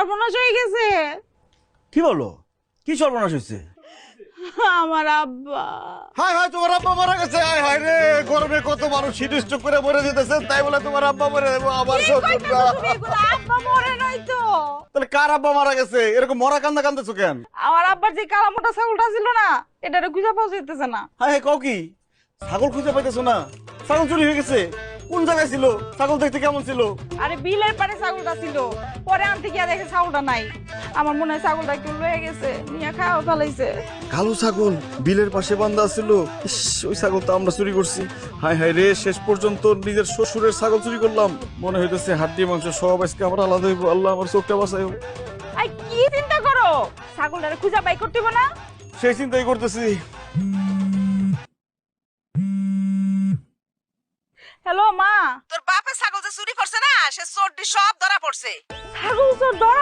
সর্বনাশ হয়ে গেছে। কি বলো? কি সর্বনাশ হয়েছে? আমার আব্বা। হায় হায়, তোমার আব্বা মারা গেছে। হায় হায় রে, গরমে কত মানুষ শীত স্ট্রোক করে মরে যেতেছে, তাই বলে তোমার আব্বা মরে যাবো? আমার কি শ্বশুর কইতাছো তুমি এগুলো? আব্বা মরে নাই তো। তাহলে কার আব্বা মারা গেছে? এরকম মরা কান্দা কান্দেছো কেন? আমার আব্বার যে কালা মোটা ছাগলটা ছিল না, এটারে খুঁজে পাওয়া যাইতেছে না। হায় হায়, কও কি? ছাগল খুঁজে পাইতেছো না? ছাগল চুরি হয়ে গেছে? কোন জায়গায় ছিল? ছাগল দেখতে কেমন ছিল? আরে বিলের পারে ছাগলটা ছিল, পরে আনতে গিয়া দেখে ছাগলটা নাই। আমার মনে হয় ছাগলটা কেউ লয়ে গেছে, নিয়ে খাওয়া ফেলাইছে। কালো ছাগল বিলের পাশে বান্ধা ছিল। ইস, ওই ছাগল তো আমরা চুরি করছি। হায় হায় রে, শেষ পর্যন্ত নিজের শ্বশুরের ছাগল চুরি করলাম। মনে হইতেছে হাড্ডি মাংস সব আজকে আমার আলাদা হইব। আল্লাহ আমার চোখটা বাঁচাই। আই কি চিন্তা করো? ছাগলটারে খুঁজে বাই করতে হবে না? সেই চিন্তাই করতেছি। হ্যালো মা। তোর বাপে ছাগল যে চুরি করছে না, সে চোরটি সব ধরা পড়ছে। ছাগল চোর ধরা